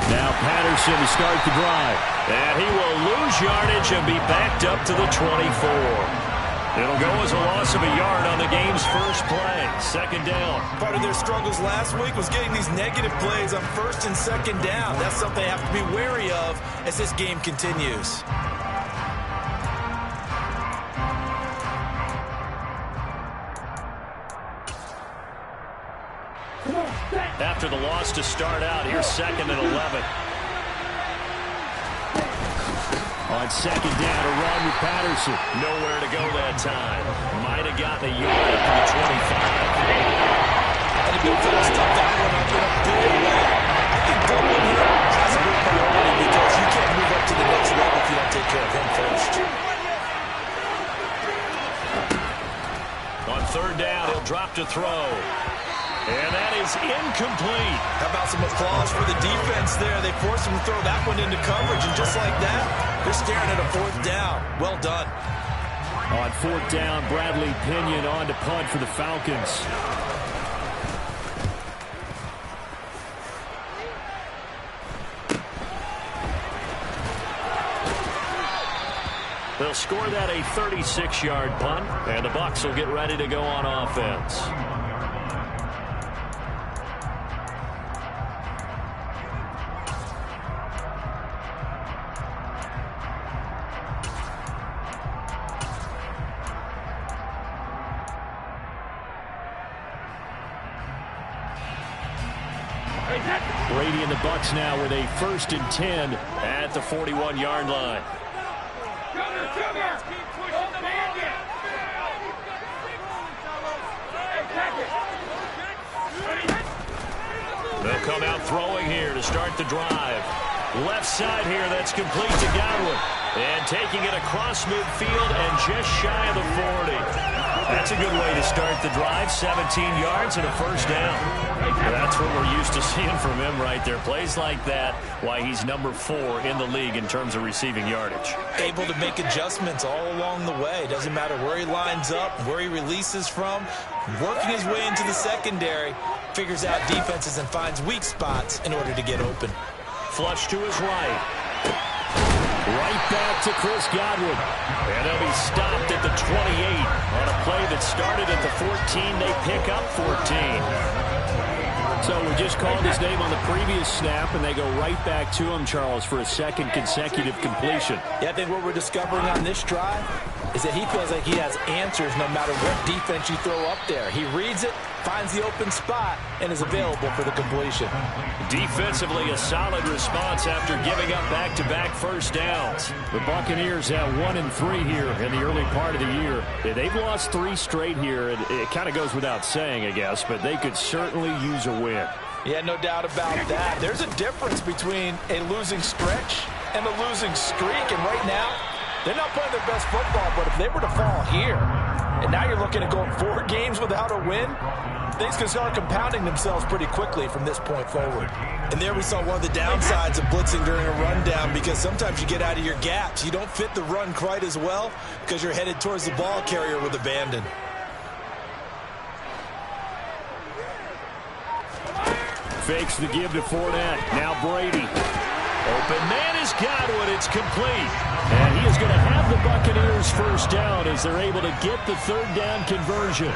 Now Patterson to start the drive. And he will lose yardage and be backed up to the 24. It'll go as a loss of a yard on the game's first play. Second down. Part of their struggles last week was getting these negative plays on first and second down. That's something they have to be wary of as this game continues. After the loss to start out, here's second and 11. On second down, a run with Patterson. Nowhere to go that time. Might have gotten a yard up to the 25. And if they'll stop that one up in a big way. I think doubling him has a real priority because you can't move up to the next level if you don't take care of him first. On third down, he'll drop to throw. And that is incomplete. How about some applause for the defense there? They forced him to throw that one into coverage, and just like that, they're staring at a fourth down. Well done. On fourth down, Bradley Pinion on to punt for the Falcons. They'll score that a 36-yard punt, and the Bucs will get ready to go on offense. Brady and the Bucs now with a 1st and 10 at the 41-yard line. They'll come out throwing here to start the drive. Left side here, that's complete to Godwin. And taking it across midfield and just shy of the 40. That's a good way to start the drive. 17 yards and a first down. That's what we're used to seeing from him right there. Plays like that, why he's number 4 in the league in terms of receiving yardage. Able to make adjustments all along the way. Doesn't matter where he lines up, where he releases from. Working his way into the secondary. Figures out defenses and finds weak spots in order to get open. Flush to his right. Right back to Chris Godwin. And he'll be stopped at the 28 on a play that started at the 14. They pick up 14. So we just called his name on the previous snap, and they go right back to him, Charles, for a second consecutive completion. Yeah, I think what we're discovering on this drive is that he feels like he has answers no matter what defense you throw up there. He reads it, finds the open spot, and is available for the completion. Defensively, a solid response after giving up back-to-back first downs. The Buccaneers have 1 and 3 here in the early part of the year. They've lost 3 straight here. It kind of goes without saying, I guess, but they could certainly use a win. Yeah, no doubt about that. There's a difference between a losing stretch and a losing streak, and right now, they're not playing their best football, but if they were to fall here, and now you're looking at going 4 games without a win, things can start compounding themselves pretty quickly from this point forward. And there we saw one of the downsides of blitzing during a rundown, because sometimes you get out of your gaps. You don't fit the run quite as well because you're headed towards the ball carrier with abandon. Fakes the give to Fournette. Now Brady. Open man is Godwin. It's complete. And he is going to have the Buccaneers first down as they're able to get the third down conversion.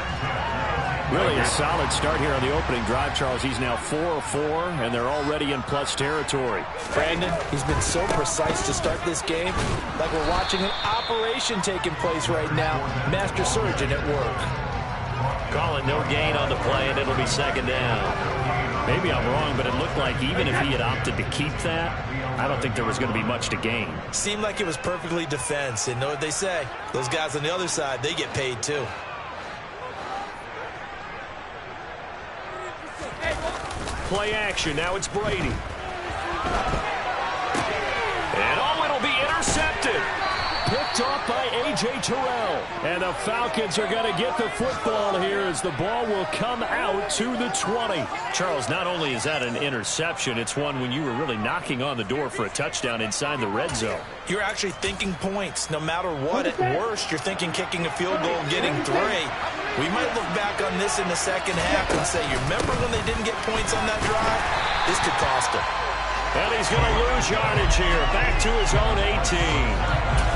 Really a solid start here on the opening drive, Charles. He's now 4 of 4, and they're already in plus territory. Brandon, he's been so precise to start this game, like we're watching an operation taking place right now. Master surgeon at work. Calling no gain on the play, and it'll be second down. Maybe I'm wrong, but it looked like even if he had opted to keep that, I don't think there was going to be much to gain. Seemed like it was perfectly defense. And know what they say? Those guys on the other side, they get paid too. Play action. Now it's Brady. And oh, it'll be intercepted. Picked off by A.J. Terrell. And the Falcons are going to get the football here as the ball will come out to the 20. Charles, not only is that an interception, it's one when you were really knocking on the door for a touchdown inside the red zone. You're actually thinking points no matter what. At worst, you're thinking kicking a field goal and getting 3. We might look back on this in the second half and say, you remember when they didn't get points on that drive? This could cost them. And he's going to lose yardage here. Back to his own 18.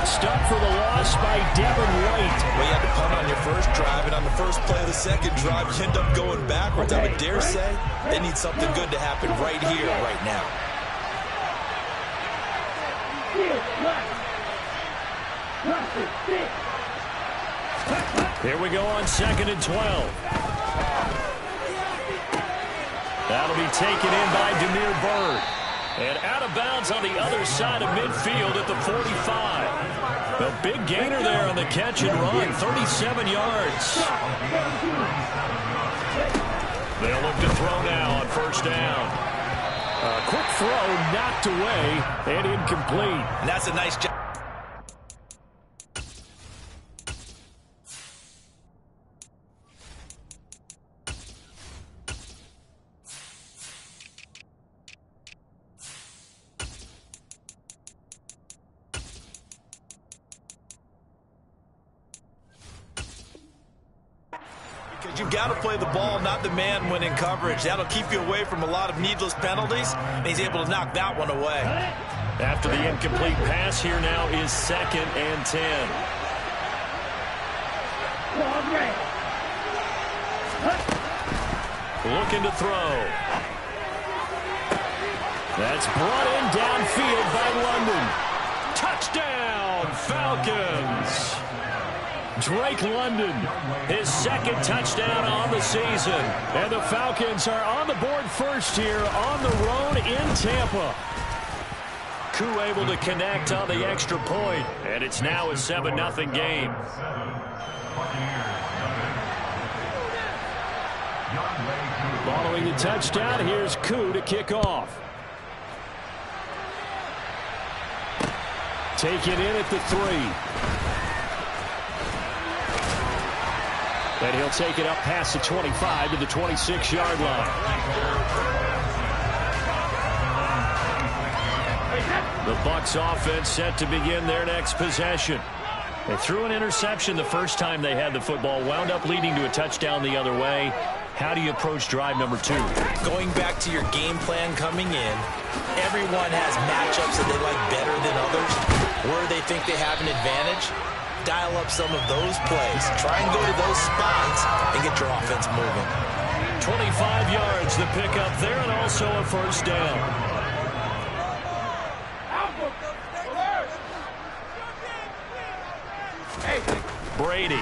Stop for the loss by Devin White. Well, you had to punt on your first drive, and on the first play of the second drive, you end up going backwards. I would dare say they need something good to happen right here, right now. Here we go on 2nd and 12. That'll be taken in by Demir Bird. And out of bounds on the other side of midfield at the 45. A big gainer there on the catch and run, 37 yards. They'll look to throw now on first down. A quick throw knocked away and incomplete. And that's a nice job. Because you've got to play the ball, not the man when in coverage. That'll keep you away from a lot of needless penalties, and he's able to knock that one away. After the incomplete pass, here now is 2nd and 10. Looking to throw. That's brought in downfield by London. Touchdown, Falcons! Drake London, His 2nd touchdown on the season. and the Falcons are on the board first here on the road in Tampa. Koo able to connect on the extra point, and it's now a 7-0 game. Following the touchdown, here's Koo to kick off. Taken in at the 3. And he'll take it up past the 25 to the 26-yard line. The Bucs offense set to begin their next possession. They threw an interception the first time they had the football, wound up leading to a touchdown the other way. How do you approach drive number 2? Going back to your game plan coming in, everyone has matchups that they like better than others, where they think they have an advantage. Dial up some of those plays. Try and go to those spots and get your offense moving. 25 yards the pickup there, and also a first down. Brady.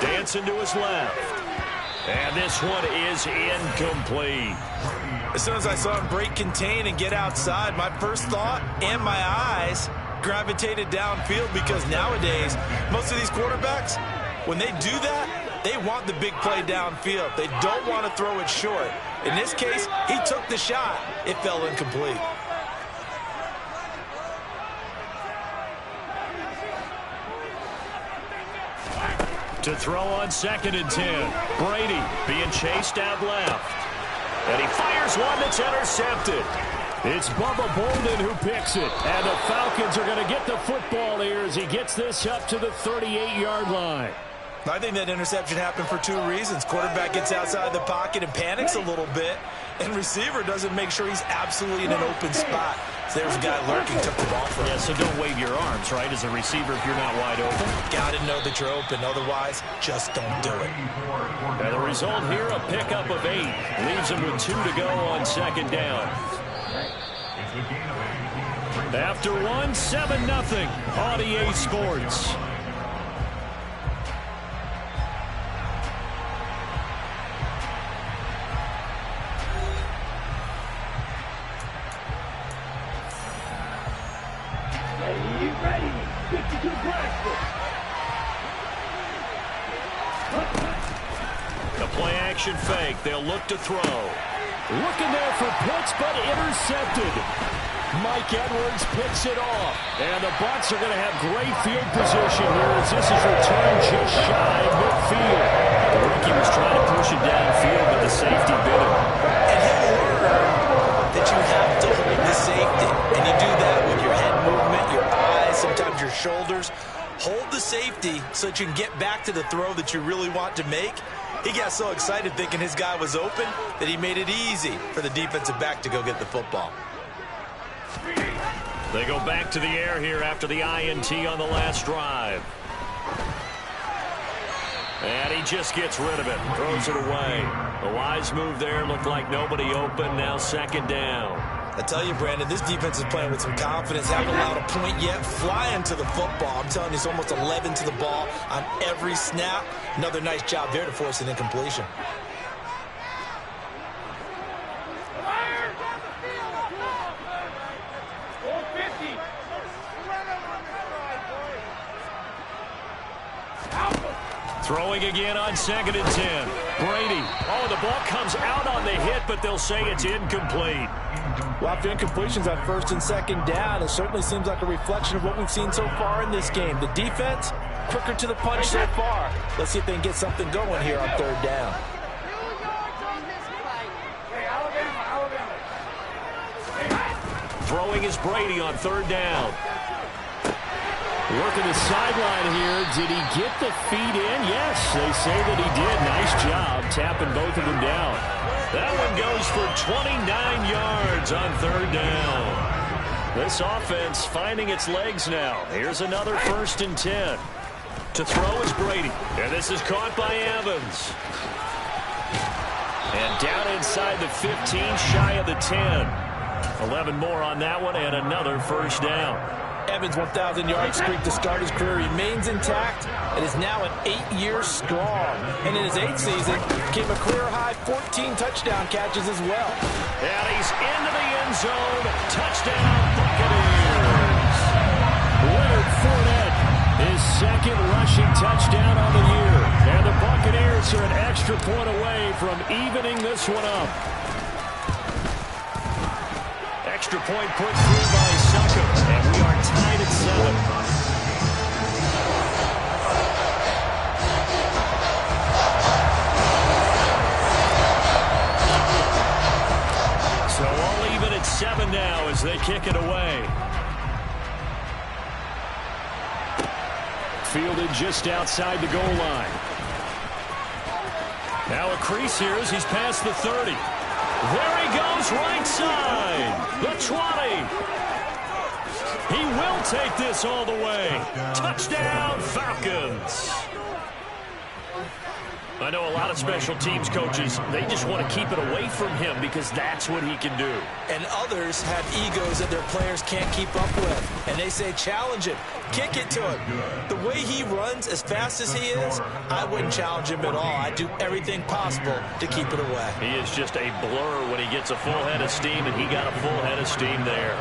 Dancing to his left. And this one is incomplete. As soon as I saw him break contain and get outside, my first thought and my eyes gravitated downfield, because nowadays, most of these quarterbacks, when they do that, they want the big play downfield. They don't want to throw it short. In this case, he took the shot. It fell incomplete. To throw on 2nd and 10. Brady being chased out left. And he fires one that's intercepted. It's Bubba Bolden who picks it. And the Falcons are going to get the football here as he gets this up to the 38-yard line. I think that interception happened for 2 reasons. Quarterback gets outside the pocket and panics a little bit, and receiver doesn't make sure he's absolutely in an open spot. So there's a guy lurking, took the ball from him. Yeah, so don't wave your arms, right, as a receiver if you're not wide open. Got to know that you're open. Otherwise, just don't do it. And the result here, a pickup of 8. Leaves him with 2 to go on 2nd down. After 1, 7-0 on EA Sports. The play action fake. They'll look to throw. Looking there for Pitts, but intercepted. Mike Edwards picks it off. And the Bucs are going to have great field position here as this is returned just shy of midfield. The rookie was trying to push it downfield, but the safety bit him. And he'll learn that you have to hold the safety. And you do that with your head movement, your eyes, sometimes your shoulders. Hold the safety so that you can get back to the throw that you really want to make. He got so excited thinking his guy was open that he made it easy for the defensive back to go get the football. They go back to the air here after the INT on the last drive. And he just gets rid of it, throws it away. A wise move there, looked like nobody open, now second down. I tell you, Brandon, this defense is playing with some confidence. Haven't allowed a point yet. Flying to the football. I'm telling you, it's almost 11 to the ball on every snap. Another nice job there to force an incompletion. Throwing again on 2nd and 10. Brady. Oh, the ball comes out on the hit, but they'll say it's incomplete. Well, after incompletions on 1st and 2nd down, it certainly seems like a reflection of what we've seen so far in this game. The defense, quicker to the punch so far. Let's see if they can get something going here on 3rd down. Throwing is Brady on 3rd down. Working the sideline here. Did he get the feet in? Yes, they say that he did. Nice job tapping both of them down. That one goes for 29 yards on 3rd down. This offense finding its legs now. Here's another 1st and 10. To throw is Brady. And this is caught by Evans. And down inside the 15, shy of the 10. 11 more on that one and another 1st down. Evans' 1,000-yard streak to start his career remains intact and is now at 8 years strong. And in his 8th season, came a career-high 14 touchdown catches as well. And he's into the end zone. Touchdown, Buccaneers. Leonard Fournette, his 2nd rushing touchdown on the year. And the Buccaneers are an extra point away from evening this one up. Extra point put through by Succop, and we are tied at 7. So all even at 7 now as they kick it away. Fielded just outside the goal line. Now a crease here as he's past the 30. There he goes, right side. The 20. He will take this all the way. Touchdown, Falcons. I know a lot of special teams coaches, they just want to keep it away from him because that's what he can do. And others have egos that their players can't keep up with. And they say, challenge it, kick it to him. The way he runs as fast as he is, I wouldn't challenge him at all. I'd do everything possible to keep it away. He is just a blur when he gets a full head of steam, and he got a full head of steam there.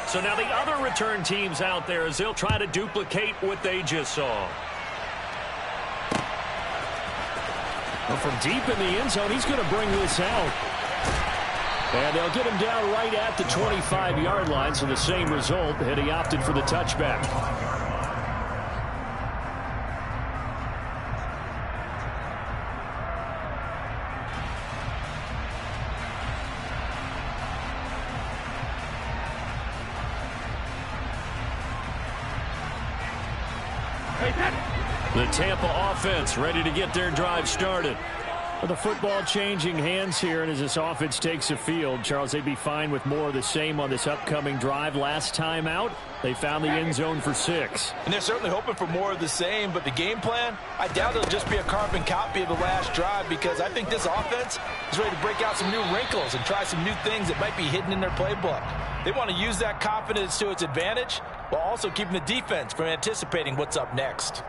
So now the other return teams out there as they'll try to duplicate what they just saw. Well, from deep in the end zone, he's going to bring this out. And they'll get him down right at the 25-yard line, so the same result, had he opted for the touchback. The Tampa offense ready to get their drive started. Well, the football changing hands here, and as this offense takes the field, Charles, they'd be fine with more of the same on this upcoming drive. Last time out, they found the end zone for 6. And they're certainly hoping for more of the same, but the game plan, I doubt it'll just be a carbon copy of the last drive because I think this offense is ready to break out some new wrinkles and try some new things that might be hidden in their playbook. They want to use that confidence to its advantage while also keeping the defense from anticipating what's up next.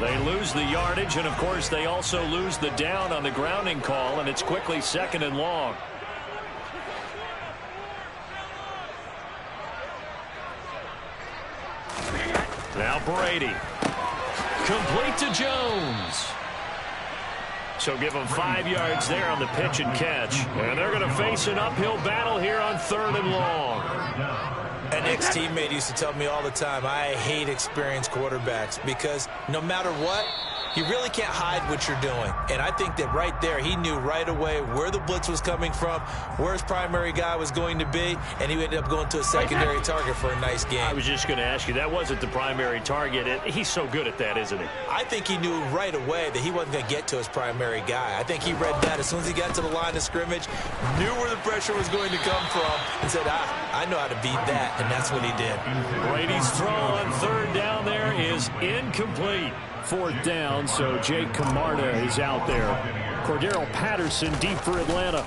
They lose the yardage, and of course they also lose the down on the grounding call, and it's quickly 2nd and long. Now Brady. Complete to Jones. So give them 5 yards there on the pitch and catch. And they're going to face an uphill battle here on 3rd and long. An ex-teammate used to tell me all the time, I hate experienced quarterbacks because no matter what, You really can't hide what you're doing. And I think that right there, he knew right away where the blitz was coming from, where his primary guy was going to be, and he ended up going to a secondary target for a nice game. I was just going to ask you, that wasn't the primary target. He's so good at that, isn't he? I think he knew right away that he wasn't going to get to his primary guy. I think he read that as soon as he got to the line of scrimmage, knew where the pressure was going to come from, and said, I know how to beat that, and that's what he did. Brady's throw on third down there is incomplete. Fourth down, so Jake Camarda is out there. Cordero Patterson deep for Atlanta.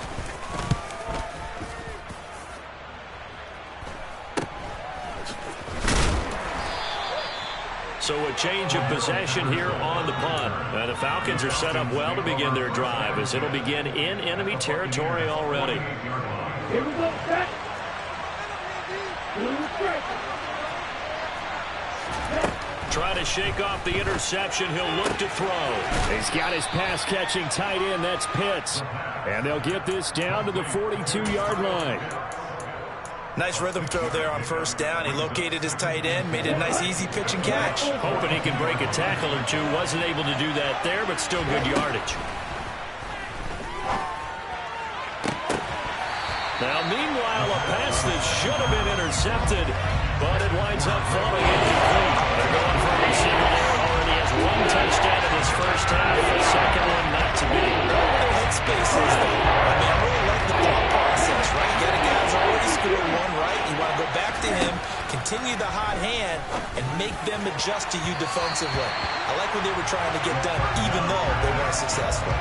So a change of possession here on the punt. And the Falcons are set up well to begin their drive as it'll begin in enemy territory already. Here we go, set. Trying to shake off the interception. He'll look to throw. He's got his pass-catching tight end. That's Pitts. And they'll get this down to the 42-yard line. Nice rhythm throw there on first down. He located his tight end, made a nice easy pitch and catch. Hoping he can break a tackle or two. Wasn't able to do that there, but still good yardage. Now, meanwhile, a pass that should have been intercepted, but it winds up falling incomplete. They're going for a receiver there. Already has one touchdown in his first half. The second one not to be. Their headspace is, though. I mean, I really like the thought process, right? You got a guy who's already scored one, right? You want to go back to him, continue the hot hand, and make them adjust to you defensively. I like what they were trying to get done, even though they weren't successful.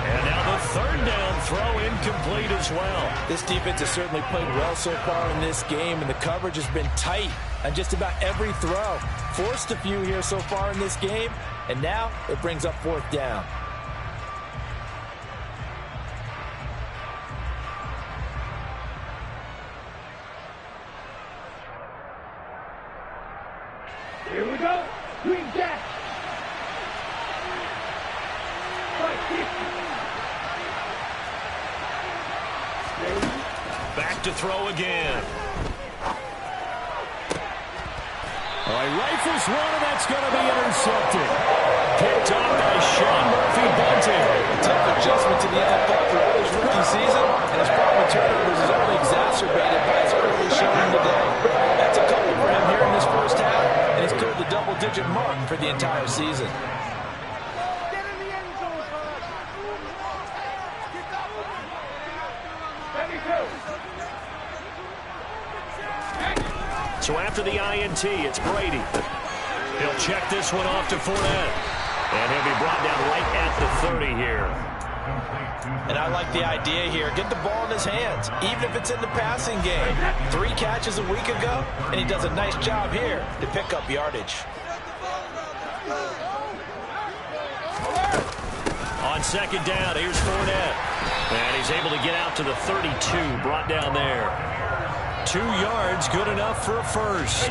And now the third down throw incomplete as well. This defense has certainly played well so far in this game, and the coverage has been tight on just about every throw. Forced a few here so far in this game, and now it brings up fourth down. Here we go. Green Jack. Back to throw again. All right, rifles one, and that's going to be intercepted. Picked up by Sean Murphy-Bunting. A tough adjustment to the NFL throughout his rookie season, and his problem with turnovers is only exacerbated by his early showing today. That's a couple for him here in this first half, and he's cleared the double-digit mark for the entire season. So after the INT, it's Brady. He'll check this one off to Fournette. And he'll be brought down right at the 30 here. And I like the idea here. Get the ball in his hands, even if it's in the passing game. 3 catches a week ago, and he does a nice job here to pick up yardage. On second down, here's Fournette. And he's able to get out to the 32, brought down there. 2 yards, good enough for a first.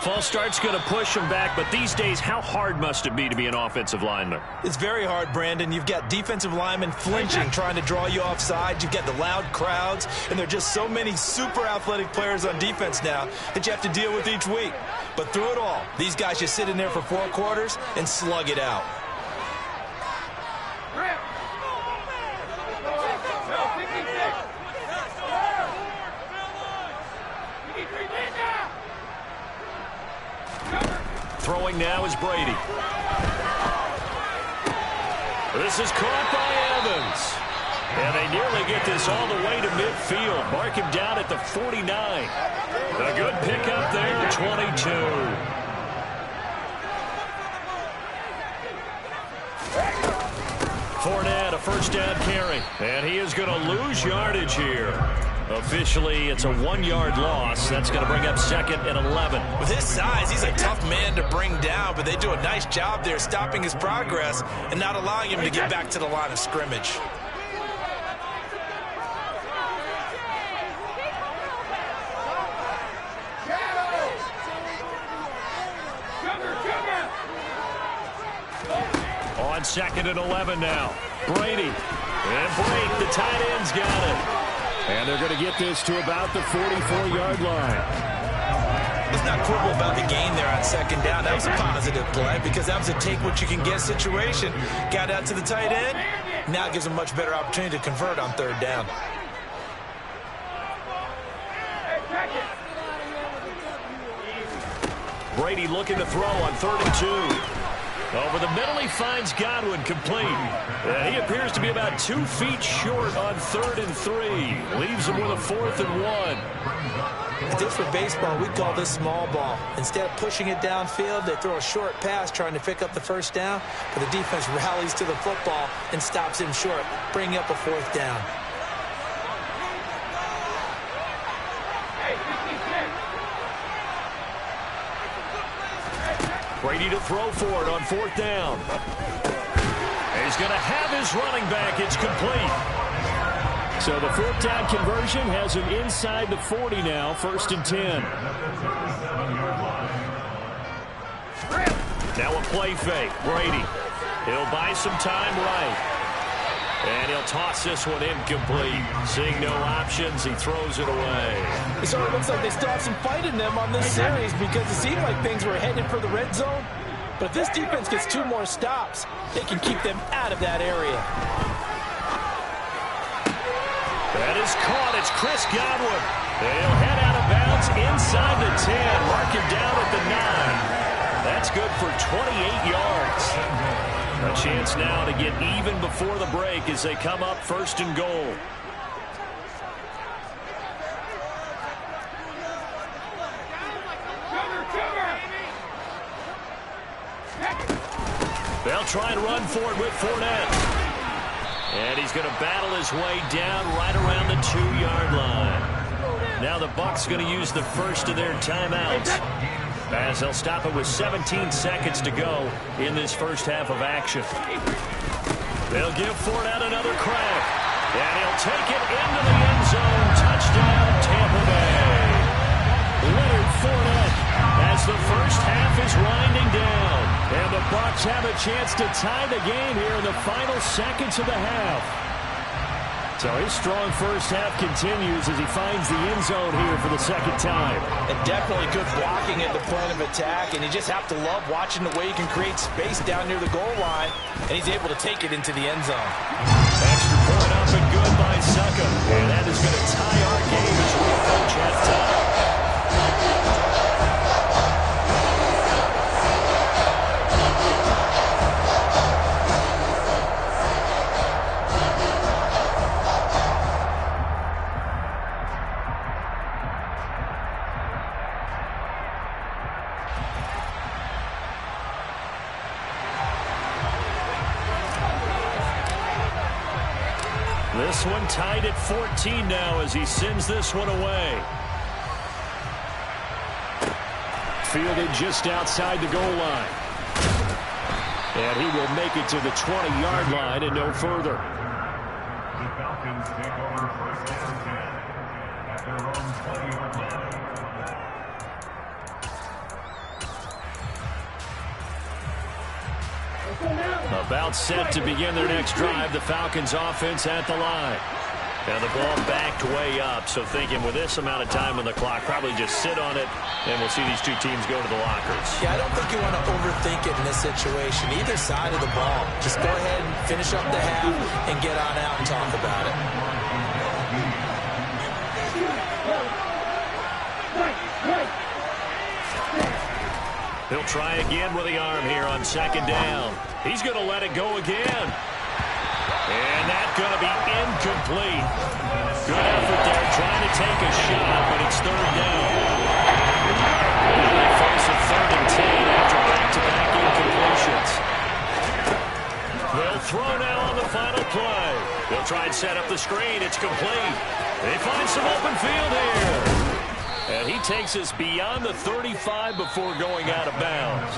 False start's going to push him back, but these days, how hard must it be to be an offensive lineman? It's very hard, Brandon. You've got defensive linemen flinching, trying to draw you offside. You've got the loud crowds, and there are just so many super athletic players on defense now that you have to deal with each week. But through it all, these guys just sit in there for 4 quarters and slug it out. Throwing now is Brady. This is caught by Evans. And they nearly get this all the way to midfield. Mark him down at the 49. A good pickup there at 22. Fournette, a first down carry. And he is going to lose yardage here. Officially, it's a 1-yard loss. That's going to bring up second and 11. With his size, he's a tough man to bring down, but they do a nice job there stopping his progress and not allowing him to get back to the line of scrimmage. On second and 11 now. Brady. And Blake, the tight end's got it. And they're going to get this to about the 44-yard line. Let's not quibble about the gain there on second down. That was a positive play because that was a take-what-you-can-get situation. Got out to the tight end. Now it gives them a much better opportunity to convert on third down. Brady looking to throw on 3rd and 2. Over the middle, he finds Godwin complete. And he appears to be about 2 feet short on 3rd and 3. Leaves him with a 4th and 1. If this were baseball, we'd call this small ball. Instead of pushing it downfield, they throw a short pass trying to pick up the first down, but the defense rallies to the football and stops him short, bringing up a 4th down. Brady to throw for it on 4th down. He's going to have his running back. It's complete. So the 4th down conversion has him inside the 40 now, 1st and 10. Now a play fake. Brady. He'll buy some time right. And he'll toss this one incomplete. Seeing no options, he throws it away. It sort of looks like they still have some fight in them on this series because it seemed like things were headed for the red zone. But if this defense gets 2 more stops, they can keep them out of that area. That is caught. It's Chris Godwin. He'll head out of bounds inside the 10. Mark him down at the 9. That's good for 28 yards. A chance now to get even before the break as they come up 1st and goal. They'll try and run for it with Fournette. And he's going to battle his way down right around the 2-yard line. Now the Bucs going to use the first of their timeouts, as they'll stop it with 17 seconds to go in this first half of action. They'll give Fournette another crack. And he'll take it into the end zone. Touchdown, Tampa Bay. Leonard Fournette as the first half is winding down. And the Bucs have a chance to tie the game here in the final seconds of the half. So his strong first half continues as he finds the end zone here for the second time. And definitely good blocking at the point of attack, and you just have to love watching the way he can create space down near the goal line, and he's able to take it into the end zone. Extra point up and good by Succa. And that is going to tie our game as we approach halftime. This one tied at 14 now as he sends this one away. Fielded just outside the goal line. And he will make it to the 20-yard line and no further. The Falcons take over 1st and 10 at their own 20-yard line. About set to begin their next drive. The Falcons offense at the line. Now the ball backed way up, so thinking with this amount of time on the clock, probably just sit on it, and we'll see these two teams go to the lockers. Yeah, I don't think you want to overthink it in this situation. Either side of the ball. Just go ahead and finish up the half and get on out and talk about it. He'll try again with the arm here on 2nd down. He's going to let it go again. And that's going to be incomplete. Good effort there trying to take a shot, but it's 3rd down. And they face a 3rd and 10 after back-to-back incompletions. They'll throw now on the final play. They'll try and set up the screen. It's complete. They find some open field here. And he takes us beyond the 35 before going out of bounds.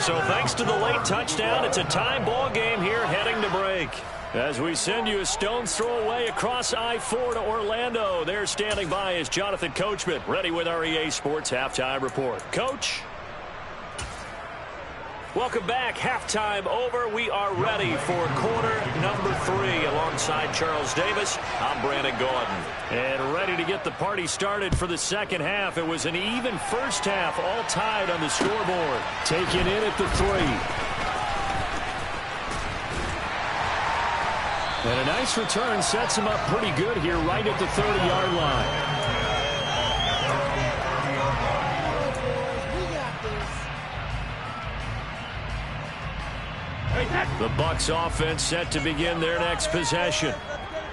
So thanks to the late touchdown, it's a tie ball game here heading to break. As we send you a stone's throw away across I-4 to Orlando. There standing by is Jonathan Coachman, ready with our EA Sports Halftime Report. Coach? Welcome back. Halftime over. We are ready for quarter number 3. Alongside Charles Davis, I'm Brandon Gaudin. And ready to get the party started for the second half. It was an even first half, all tied on the scoreboard. Taken in at the 3. And a nice return sets him up pretty good here right at the 30-yard line. The Bucs offense set to begin their next possession.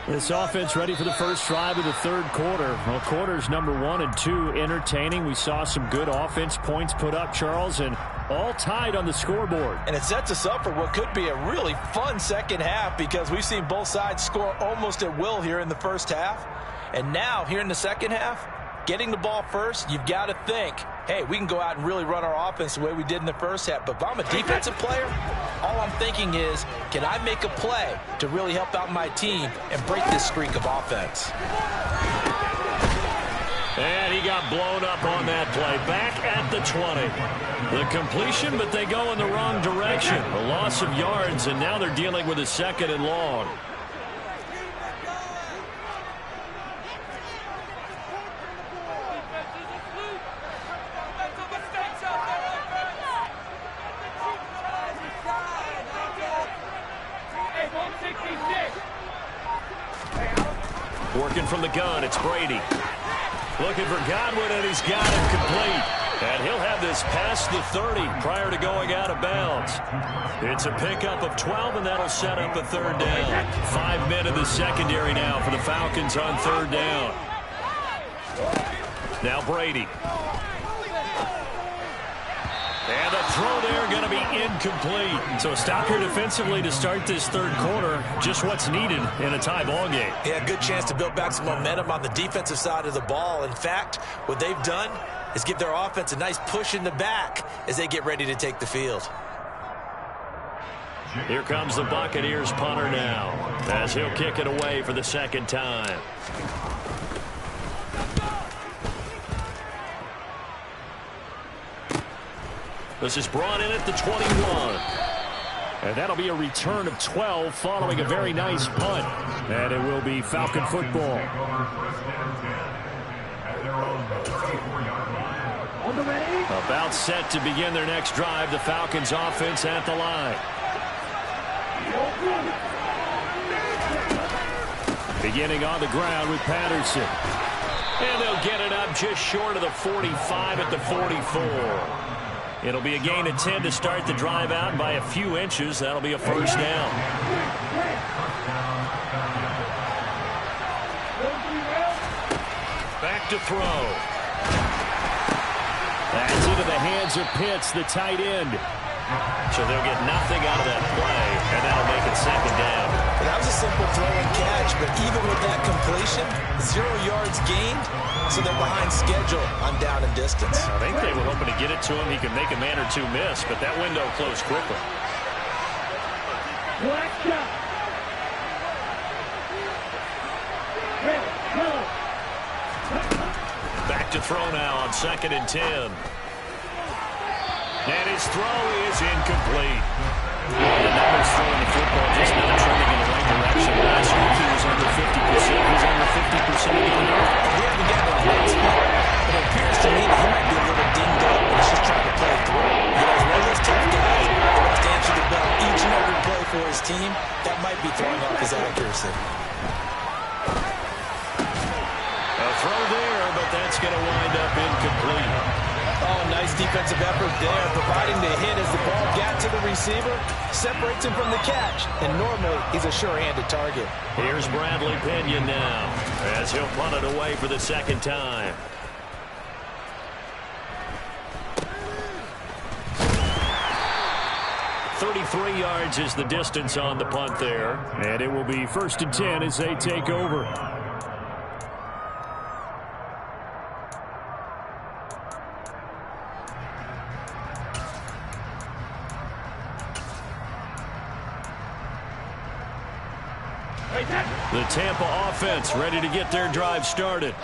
This offense ready for the first drive of the third quarter. Well, quarters number 1 and 2 entertaining. We saw some good offense points put up, Charles, and all tied on the scoreboard. And it sets us up for what could be a really fun second half because we've seen both sides score almost at will here in the first half. And now, here in the second half, getting the ball first, you've got to think, hey, we can go out and really run our offense the way we did in the first half. But if I'm a defensive player, all I'm thinking is, can I make a play to really help out my team and break this streak of offense? And he got blown up on that play. Back at the 20. The completion, but they go in the wrong direction. A loss of yards, and now they're dealing with a 2nd and long. Working from the gun, it's Brady. Looking for Godwin, and he's got it complete. And he'll have this past the 30 prior to going out of bounds. It's a pickup of 12, and that'll set up a 3rd down. 5 men in the secondary now for the Falcons on 3rd down. Now Brady. And the throw there going to be incomplete. So a stop here defensively to start this third quarter. Just what's needed in a tie ball game. Yeah, good chance to build back some momentum on the defensive side of the ball. In fact, what they've done is give their offense a nice push in the back as they get ready to take the field. Here comes the Buccaneers punter now as he'll kick it away for the 2nd time. This is brought in at the 21. And that'll be a return of 12 following a very nice punt. And it will be Falcon football. About set to begin their next drive. The Falcons offense at the line. Beginning on the ground with Patterson. And they'll get it up just short of the 45 at the 44. It'll be a gain of 10 to start the drive out, and by a few inches, that'll be a 1st down. Back to throw. That's into the hands of Pitts, the tight end. So they'll get nothing out of that play, and that'll make it 2nd down. That was a simple throw and catch, but even with that completion, 0 yards gained, so they're behind schedule on down and distance. I think they were hoping to get it to him. He could make a man or 2 miss, but that window closed quickly. Back to throw now on 2nd and 10. And his throw is incomplete. The numbers throwing the football just not trending in the right direction. Last week he was under 50%. He's under 50% again. He hasn't gotten a great spot, but it appears to me that he might be a little dinged up, and he's just trying to play through. You know, as one of those tough guys who wants to answer the bell each and every play for his team, that might be throwing off his accuracy. A throw there, but that's going to wind up incomplete. Oh, nice defensive effort there, providing the hit as the ball got to the receiver, separates him from the catch, and normally he's a sure-handed target. Here's Bradley Pinion now as he'll punt it away for the 2nd time. .33 yards is the distance on the punt there. And it will be 1st and 10 as they take over. The Tampa offense ready to get their drive started.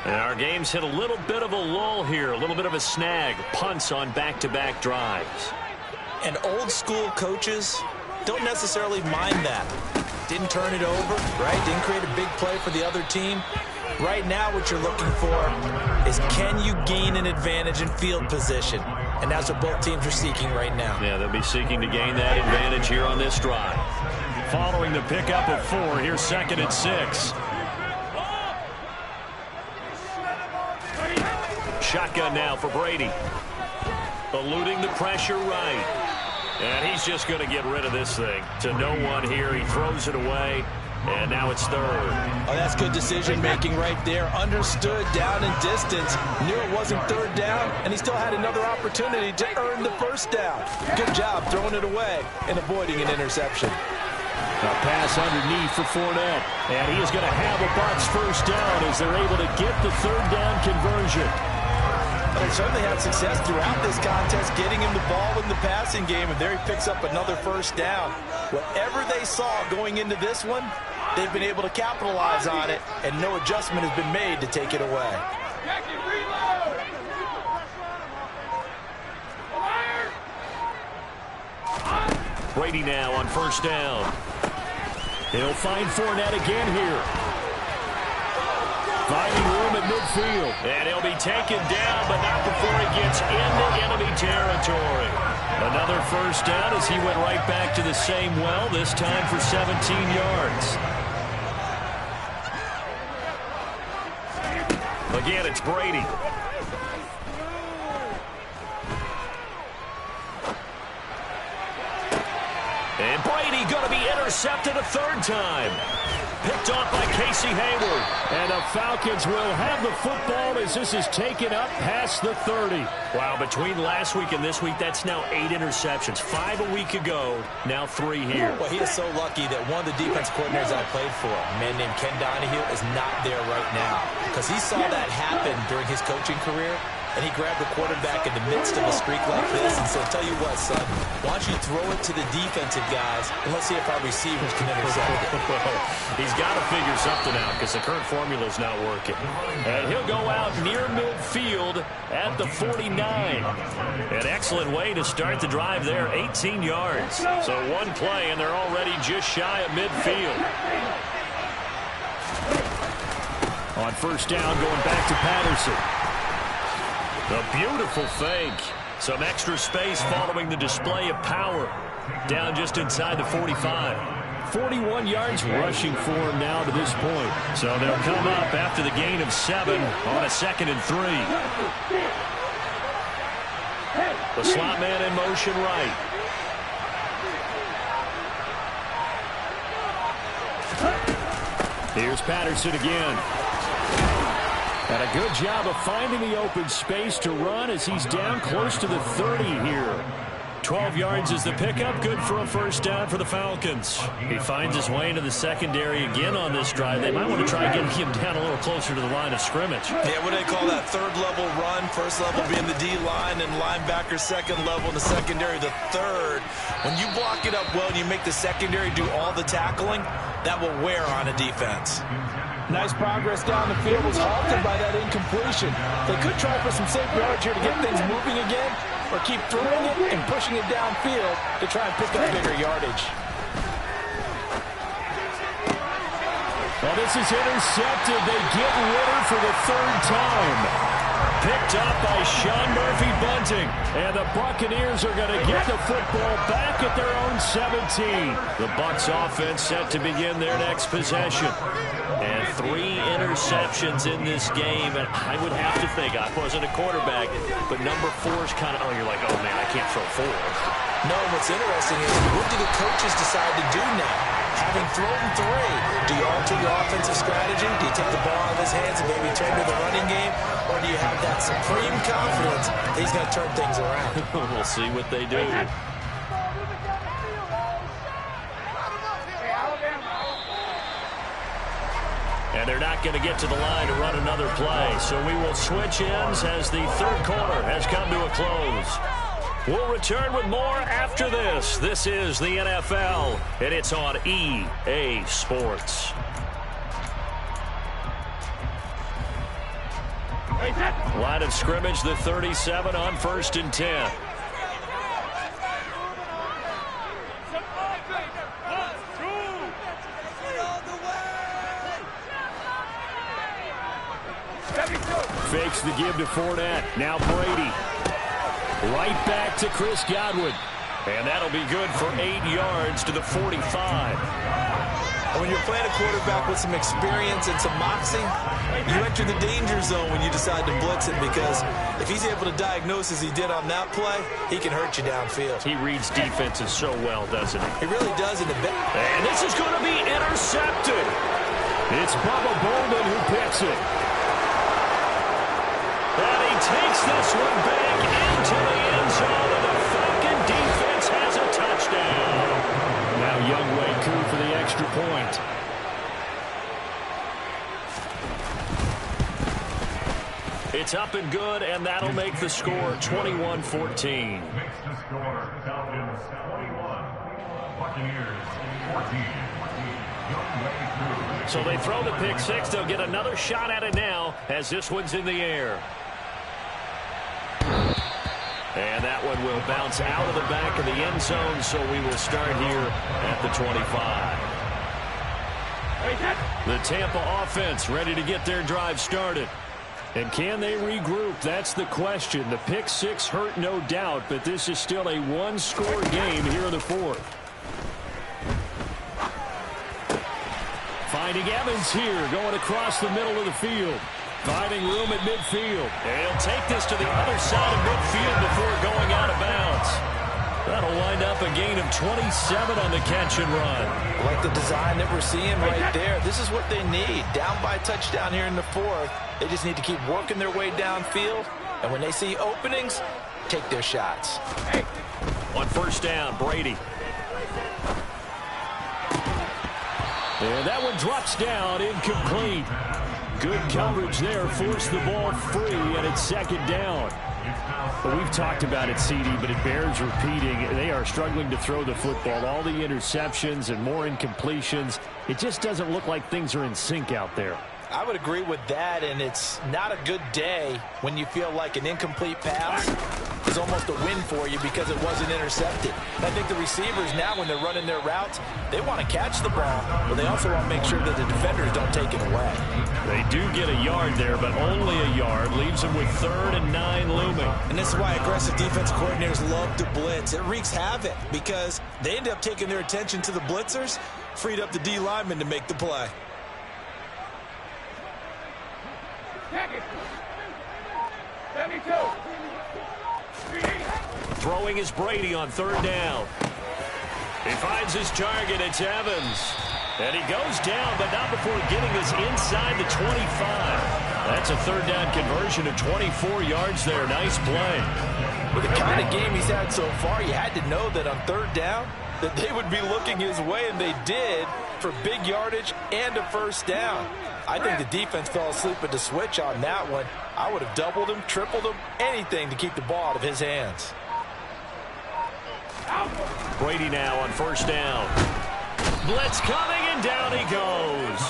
And our game's hit a little bit of a lull here, a little bit of a snag. Punts on back-to-back drives. And old school coaches don't necessarily mind that. Didn't turn it over, right? Didn't create a big play for the other team. Right now what you're looking for is, can you gain an advantage in field position? And that's what both teams are seeking right now. Yeah, they'll be seeking to gain that advantage here on this drive. Following the pickup of 4, here's 2nd and 6. Shotgun now for Brady. Eluding the pressure right. And he's just going to get rid of this thing to no one here. He throws it away, and now it's 3rd. Oh, that's good decision-making right there. Understood down and distance. Knew it wasn't 3rd down, and he still had another opportunity to earn the 1st down. Good job throwing it away and avoiding an interception. A pass underneath for Fournette. And he is going to have a Bucs 1st down as they're able to get the 3rd down conversion. They certainly had success throughout this contest, getting him the ball in the passing game, and there he picks up another 1st down. Whatever they saw going into this one, they've been able to capitalize on it, and no adjustment has been made to take it away. Brady now on 1st down. He'll find Fournette again here. Finding room at midfield. And he'll be taken down, but not before he gets into enemy territory. Another 1st down as he went right back to the same well, this time for 17 yards. Again, it's Brady. And Brady going to be intercepted a 3rd time. Picked off by Casey Hayward. And the Falcons will have the football as this is taken up past the 30. Wow, between last week and this week, that's now 8 interceptions. 5 a week ago, now 3 here. Well, he is so lucky that one of the defense coordinators I played for, a man named Ken Donahue, is not there right now. Because he saw that happen during his coaching career, and he grabbed the quarterback in the midst of a streak like this and said, tell you what, son, why don't you throw it to the defensive guys, and let's see if our receivers can intercept it. He's got to figure something out because the current formula is not working. And he'll go out near midfield at the 49. An excellent way to start the drive there, 18 yards. So one play, and they're already just shy of midfield. On 1st down, going back to Patterson. A beautiful fake. Some extra space following the display of power. Down just inside the 45. 41 yards rushing for him now to this point. So they'll come up after the gain of 7 on a 2nd and 3. The slot man in motion right. Here's Patterson again. And a good job of finding the open space to run as he's down close to the 30 here. 12 yards is the pickup. Good for a 1st down for the Falcons. He finds his way into the secondary again on this drive. They might want to try getting him down a little closer to the line of scrimmage. Yeah, what do they call that? 3rd level run. 1st level being the D-line, and linebacker 2nd level in the secondary, the 3rd. When you block it up well and you make the secondary do all the tackling, that will wear on a defense. Nice progress down the field, was halted by that incompletion. They could try for some safe yards here to get things moving again, or keep throwing it and pushing it downfield to try and pick up bigger yardage. Well, this is intercepted. They get Ritter for the 3rd time. Picked up by Sean Murphy-Bunting. And the Buccaneers are going to get the football back at their own 17. The Bucs offense set to begin their next possession. And 3 interceptions in this game. And I would have to think, I wasn't a quarterback, but number 4 is kind of, you're like, oh man, I can't throw 4. No, what's interesting is, what do the coaches decide to do now? Having thrown 3, do you alter your offensive strategy? Do you take the ball out of his hands and maybe turn to the running game? Or do you have that supreme confidence that he's going to turn things around? We'll see what they do. And they're not going to get to the line to run another play. So we will switch ends as the 3rd quarter has come to a close. We'll return with more after this. This is the NFL, and it's on EA Sports. Line of scrimmage, the 37 on 1st and 10. Fakes the give to Fournette. Now Brady. Right back to Chris Godwin. And that'll be good for 8 yards to the 45. When you're playing a quarterback with some experience and some moxie, you enter the danger zone when you decide to blitz it, because if he's able to diagnose as he did on that play, he can hurt you downfield. He reads defenses so well, doesn't he? He really does in the back. And this is going to be intercepted. It's Bubba Bowman who picks it. And he takes this one back into the end zone, and the Falcon defense has a touchdown. Now Youngway coup for the extra point. It's up and good, and that'll make the score 21-14. Makes the score Falcons 21, Buccaneers 14. So they throw the pick six. They'll get another shot at it now as this one's in the air. And that one will bounce out of the back of the end zone, so we will start here at the 25. The Tampa offense ready to get their drive started. And can they regroup? That's the question. The pick six hurt, no doubt, but this is still a one-score game here in the fourth. Finding Evans here, going across the middle of the field. Finding room at midfield. And he'll take this to the other side of midfield before going out of bounds. That'll wind up a gain of 27 on the catch and run. I like the design that we're seeing right there. This is what they need. Down by a touchdown here in the fourth. They just need to keep working their way downfield. And when they see openings, take their shots. On first down, Brady. And that one drops down, incomplete. Good coverage there, forced the ball free, and it's second down. But we've talked about it, CD, but it bears repeating. They are struggling to throw the football. All the interceptions and more incompletions. It just doesn't look like things are in sync out there. I would agree with that, and it's not a good day when you feel like an incomplete pass is almost a win for you because it wasn't intercepted. I think the receivers now, when they're running their routes, they want to catch the ball, but they also want to make sure that the defenders don't take it away. They do get a yard there, but only a yard. Leaves them with 3rd and 9 looming. And this is why aggressive defensive coordinators love to blitz. It wreaks havoc because they end up taking their attention to the blitzers, freed up the D lineman to make the play. Throwing is Brady on 3rd down. He finds his target. It's Evans. And he goes down, but not before getting us inside the 25. That's a 3rd down conversion of 24 yards there. Nice play. With the kind of game he's had so far, you had to know that on 3rd down that they would be looking his way, and they did, for big yardage and a first down. I think the defense fell asleep at the switch on that one. I would have doubled him, tripled him, anything to keep the ball out of his hands. Brady now on 1st down. Blitz coming, and down he goes.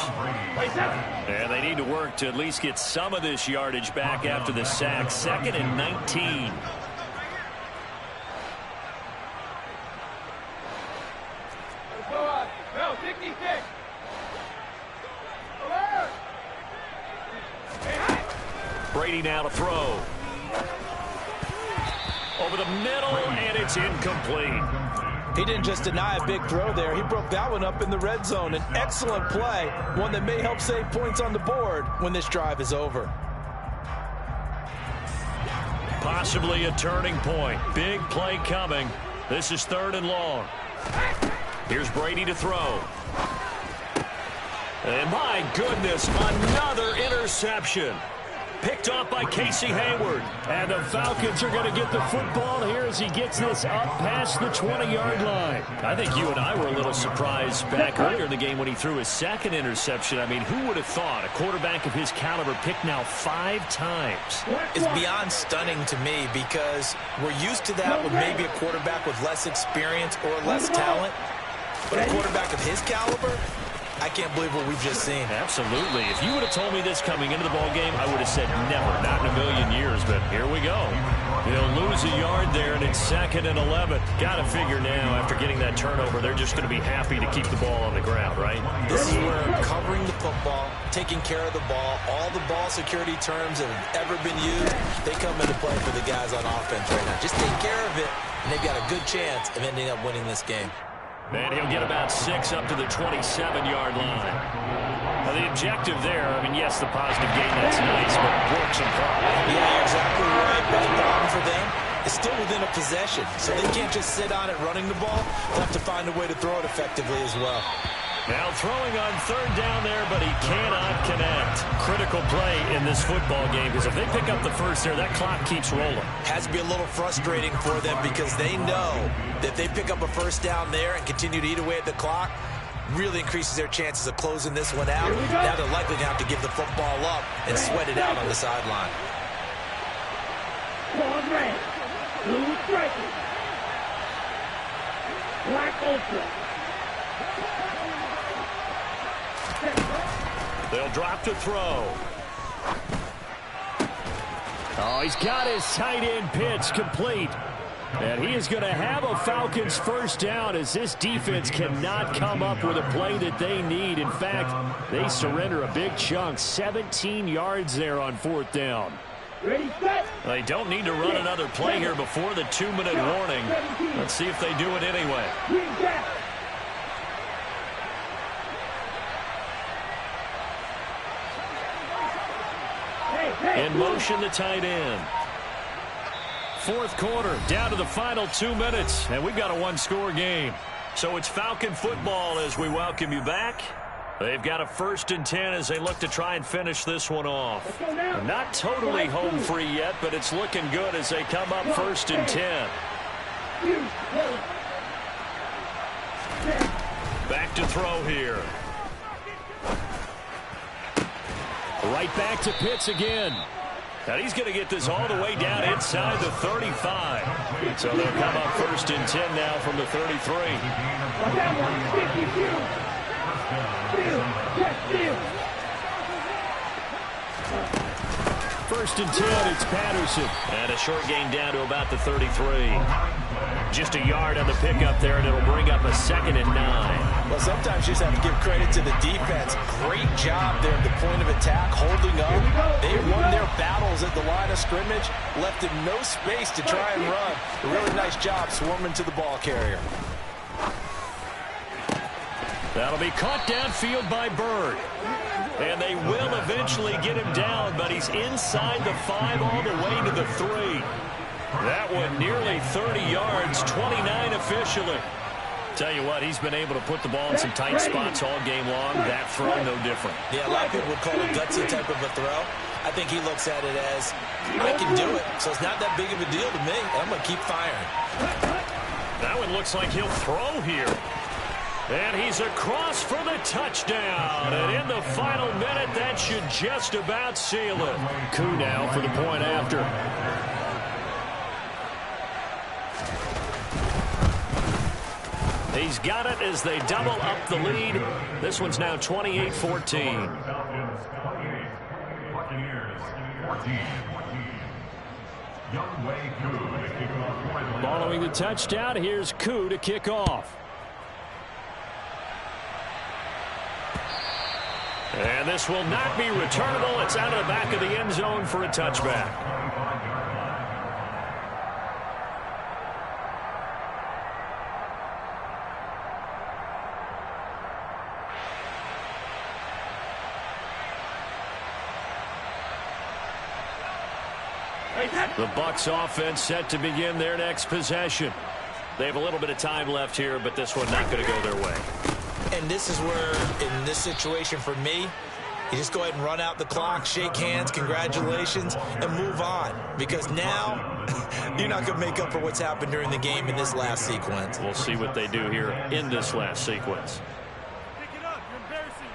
And they need to work to at least get some of this yardage back after the sack. 2nd and 19. Brady now to throw. Over the middle, and it's incomplete. He didn't just deny a big throw there. He broke that one up in the red zone. An excellent play, one that may help save points on the board when this drive is over. Possibly a turning point. Big play coming. This is 3rd and long. Here's Brady to throw. And my goodness, another interception. Picked off by Casey Hayward. And the Falcons are going to get the football here as he gets this up past the 20-yard line. I think you and I were a little surprised back earlier in the game when he threw his 2nd interception. I mean, who would have thought a quarterback of his caliber picked now 5 times? It's beyond stunning to me because we're used to that with maybe a quarterback with less experience or less talent. But a quarterback of his caliber, I can't believe what we've just seen. Absolutely. If you would have told me this coming into the ball game, I would have said never, not in a million years. But here we go. They'll lose a yard there, and it's 2nd and 11. Got to figure now, after getting that turnover, they're just going to be happy to keep the ball on the ground, right? This is where covering the football, taking care of the ball, all the ball security terms that have ever been used, they come into play for the guys on offense right now. Just take care of it, and they've got a good chance of ending up winning this game. And he'll get about 6 up to the 27-yard line. Now, the objective there, I mean, yes, the positive gain, that's nice, but works in progress. Yeah, you're exactly right. But the problem for them is still within a possession. So they can't just sit on it running the ball. They'll have to find a way to throw it effectively as well. Now throwing on 3rd down there, but he cannot connect. Critical play in this football game, because if they pick up the first there, that clock keeps rolling. Has to be a little frustrating for them because they know that if they pick up a first down there and continue to eat away at the clock, really increases their chances of closing this one out. Now they're likely going to have to give the football up and sweat it out on the sideline. Ball red. Blue striking. Black ultra. They'll drop to throw. Oh, he's got his tight end pitch complete. And he is going to have a Falcons first down, as this defense cannot come up with a play that they need. In fact, they surrender a big chunk, 17 yards there on 4th down. Ready, set. They don't need to run another play here before the 2-minute warning. Let's see if they do it anyway. Green jack. In motion, the tight end. 4th quarter, down to the final 2 minutes, and we've got a 1-score game. So it's Falcon football as we welcome you back. They've got a 1st and 10 as they look to try and finish this one off. Not totally home free yet, but it's looking good as they come up 1st and 10. Back to throw here. Right back to Pitts again. And he's going to get this all the way down inside the 35. So they'll come up 1st and 10 now from the 33. First and 10, it's Patterson. And a short gain down to about the 33. Just a yard on the pickup there, and it'll bring up a 2nd and 9. Well, sometimes you just have to give credit to the defense. Great job there at the point of attack, holding up. They won their battles at the line of scrimmage, left him no space to try and run. A really nice job swarming to the ball carrier. That'll be caught downfield by Bird. And they will eventually get him down, but he's inside the 5 all the way to the 3. That one nearly 30 yards, 29 officially. Tell you what, he's been able to put the ball in some tight spots all game long. That throw, no different. Yeah, a lot of people would call it a gutsy type of a throw. I think he looks at it as, I can do it, so it's not that big of a deal to me. I'm going to keep firing. That one looks like he'll throw here. And he's across for the touchdown. And in the final minute, that should just about seal it. Coup now for the point after. He's got it as they double up the lead. This one's now 28-14. Falcons 28, Buccaneers 14. Young Wei Koo to kick off. Following the touchdown, here's Koo to kick off. And this will not be returnable. It's out of the back of the end zone for a touchback. The Bucs offense set to begin their next possession. They have a little bit of time left here, but this one not going to go their way. And this is where, in this situation for me, you just go ahead and run out the clock, shake hands, congratulations, and move on. Because now, you're not going to make up for what's happened during the game in this last sequence. We'll see what they do here in this last sequence. Pick it up. You're embarrassing.